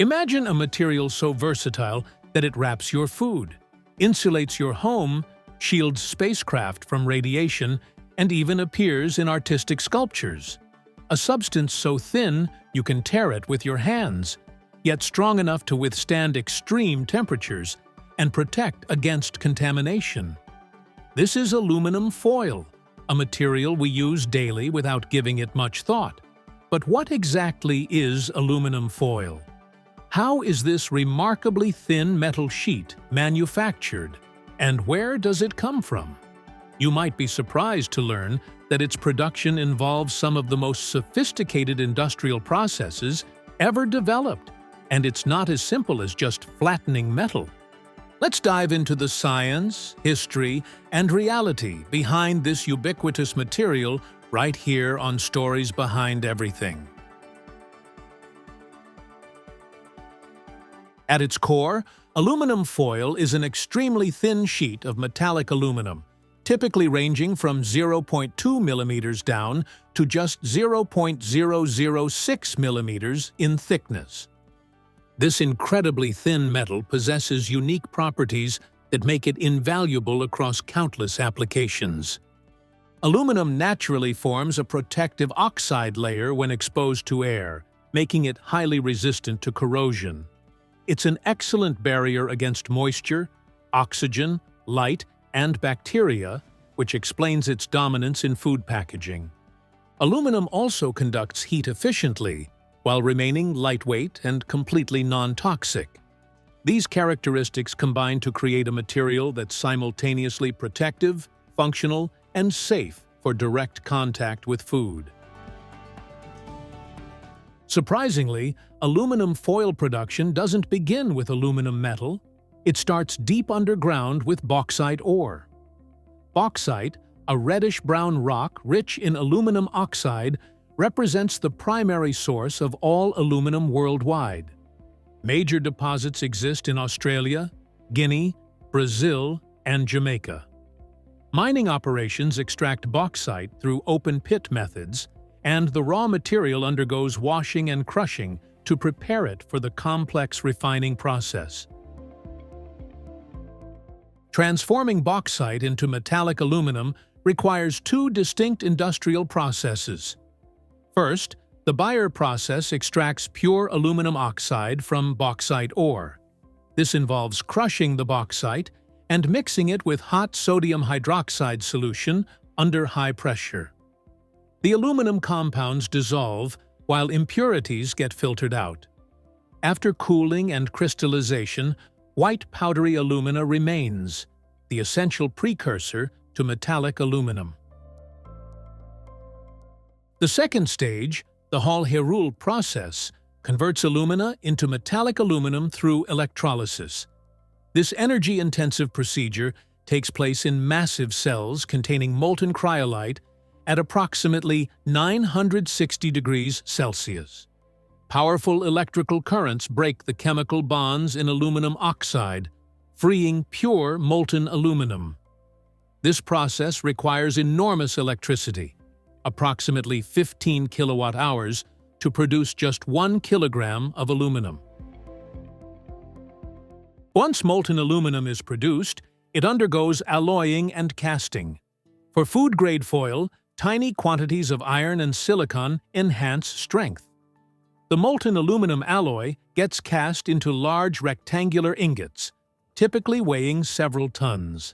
Imagine a material so versatile that it wraps your food, insulates your home, shields spacecraft from radiation, and even appears in artistic sculptures. A substance so thin you can tear it with your hands, yet strong enough to withstand extreme temperatures and protect against contamination. This is aluminum foil, a material we use daily without giving it much thought. But what exactly is aluminum foil? How is this remarkably thin metal sheet manufactured, and where does it come from? You might be surprised to learn that its production involves some of the most sophisticated industrial processes ever developed, and it's not as simple as just flattening metal. Let's dive into the science, history, and reality behind this ubiquitous material right here on Stories Behind Everything. At its core, aluminum foil is an extremely thin sheet of metallic aluminum, typically ranging from 0.2 millimeters down to just 0.006 millimeters in thickness. This incredibly thin metal possesses unique properties that make it invaluable across countless applications. Aluminum naturally forms a protective oxide layer when exposed to air, making it highly resistant to corrosion. It's an excellent barrier against moisture, oxygen, light, and bacteria, which explains its dominance in food packaging. Aluminum also conducts heat efficiently, while remaining lightweight and completely non-toxic. These characteristics combine to create a material that's simultaneously protective, functional, and safe for direct contact with food. Surprisingly, aluminum foil production doesn't begin with aluminum metal. It starts deep underground with bauxite ore. Bauxite, a reddish-brown rock rich in aluminum oxide, represents the primary source of all aluminum worldwide. Major deposits exist in Australia, Guinea, Brazil, and Jamaica. Mining operations extract bauxite through open-pit methods, and the raw material undergoes washing and crushing to prepare it for the complex refining process. Transforming bauxite into metallic aluminum requires two distinct industrial processes. First, the Bayer process extracts pure aluminum oxide from bauxite ore. This involves crushing the bauxite and mixing it with hot sodium hydroxide solution under high pressure. The aluminum compounds dissolve while impurities get filtered out. After cooling and crystallization, white powdery alumina remains, the essential precursor to metallic aluminum. The second stage, the Hall-Héroult process, converts alumina into metallic aluminum through electrolysis. This energy-intensive procedure takes place in massive cells containing molten cryolite at approximately 960 degrees Celsius. Powerful electrical currents break the chemical bonds in aluminum oxide, freeing pure molten aluminum. This process requires enormous electricity, approximately 15 kilowatt-hours, to produce just 1 kilogram of aluminum. Once molten aluminum is produced, it undergoes alloying and casting. For food-grade foil, tiny quantities of iron and silicon enhance strength. The molten aluminum alloy gets cast into large rectangular ingots, typically weighing several tons.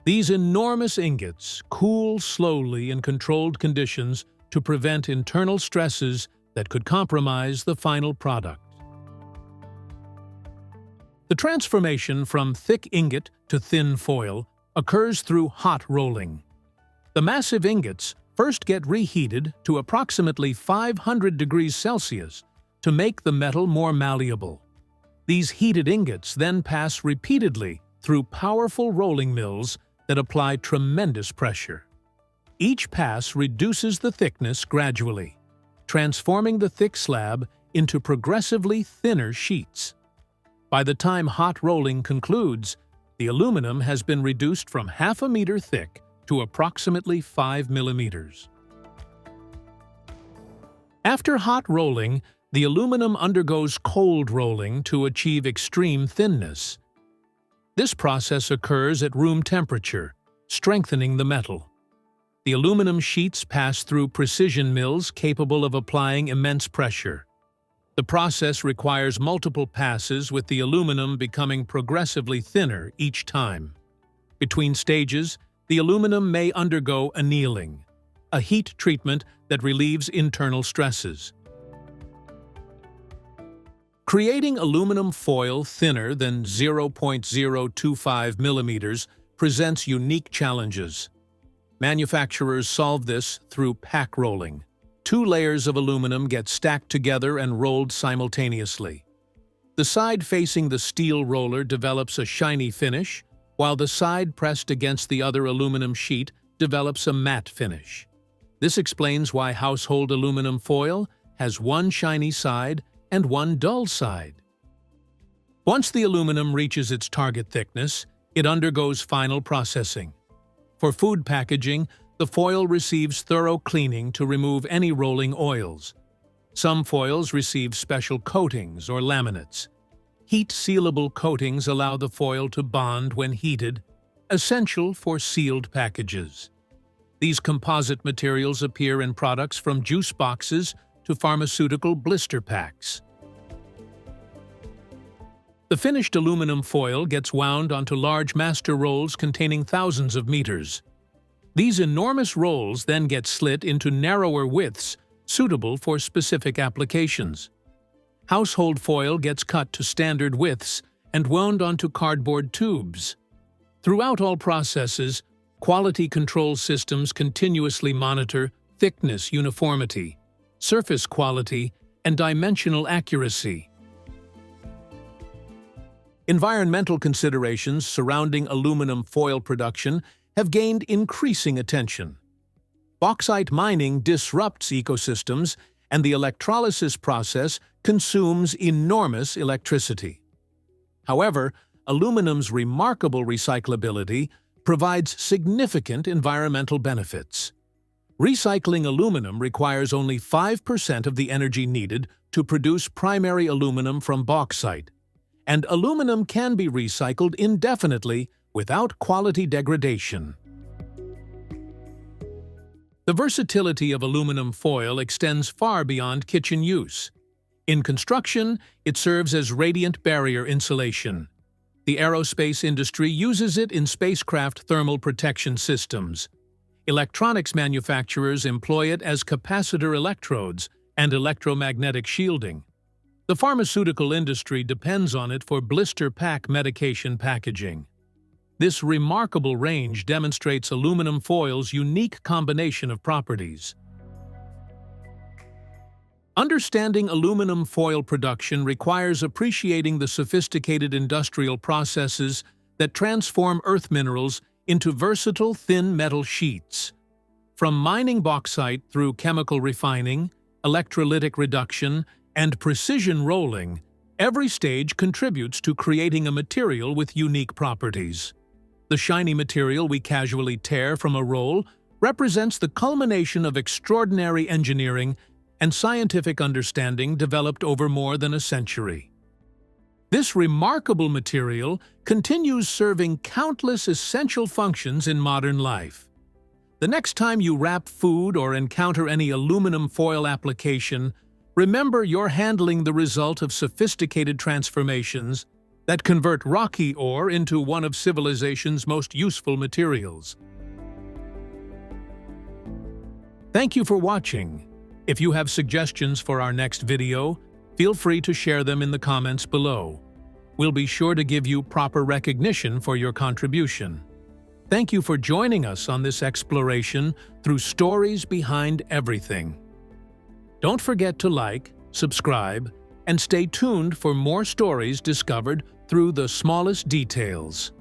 These enormous ingots cool slowly in controlled conditions to prevent internal stresses that could compromise the final product. The transformation from thick ingot to thin foil occurs through hot rolling. The massive ingots first get reheated to approximately 500 degrees Celsius to make the metal more malleable. These heated ingots then pass repeatedly through powerful rolling mills that apply tremendous pressure. Each pass reduces the thickness gradually, transforming the thick slab into progressively thinner sheets. By the time hot rolling concludes, the aluminum has been reduced from half a meter thick to approximately 5 millimeters. After hot rolling, The aluminum undergoes cold rolling to achieve extreme thinness. This process occurs at room temperature, strengthening the metal. The aluminum sheets pass through precision mills capable of applying immense pressure. The process requires multiple passes, with the aluminum becoming progressively thinner each time. Between stages, the aluminum may undergo annealing, a heat treatment that relieves internal stresses. Creating aluminum foil thinner than 0.025 millimeters presents unique challenges. Manufacturers solve this through pack rolling. 2 layers of aluminum get stacked together and rolled simultaneously. The side facing the steel roller develops a shiny finish, while the side pressed against the other aluminum sheet develops a matte finish. This explains why household aluminum foil has one shiny side and one dull side. Once the aluminum reaches its target thickness, it undergoes final processing. For food packaging, the foil receives thorough cleaning to remove any rolling oils. Some foils receive special coatings or laminates. Heat-sealable coatings allow the foil to bond when heated, essential for sealed packages. These composite materials appear in products from juice boxes to pharmaceutical blister packs. The finished aluminum foil gets wound onto large master rolls containing thousands of meters. These enormous rolls then get slit into narrower widths suitable for specific applications. Household foil gets cut to standard widths and wound onto cardboard tubes. Throughout all processes, quality control systems continuously monitor thickness uniformity, surface quality, and dimensional accuracy. Environmental considerations surrounding aluminum foil production have gained increasing attention. Bauxite mining disrupts ecosystems, and the electrolysis process consumes enormous electricity. However, aluminum's remarkable recyclability provides significant environmental benefits. Recycling aluminum requires only 5% of the energy needed to produce primary aluminum from bauxite, and aluminum can be recycled indefinitely without quality degradation. The versatility of aluminum foil extends far beyond kitchen use. In construction, it serves as radiant barrier insulation. The aerospace industry uses it in spacecraft thermal protection systems. Electronics manufacturers employ it as capacitor electrodes and electromagnetic shielding. The pharmaceutical industry depends on it for blister pack medication packaging. This remarkable range demonstrates aluminum foil's unique combination of properties. Understanding aluminum foil production requires appreciating the sophisticated industrial processes that transform earth minerals into versatile thin metal sheets. From mining bauxite through chemical refining, electrolytic reduction, and precision rolling, every stage contributes to creating a material with unique properties. The shiny material we casually tear from a roll represents the culmination of extraordinary engineering and scientific understanding developed over more than a century. This remarkable material continues serving countless essential functions in modern life. The next time you wrap food or encounter any aluminum foil application, remember you're handling the result of sophisticated transformations that convert rocky ore into one of civilization's most useful materials. Thank you for watching. If you have suggestions for our next video, feel free to share them in the comments below. We'll be sure to give you proper recognition for your contribution. Thank you for joining us on this exploration through stories behind everything. Don't forget to like, subscribe, and stay tuned for more stories discovered through the smallest details.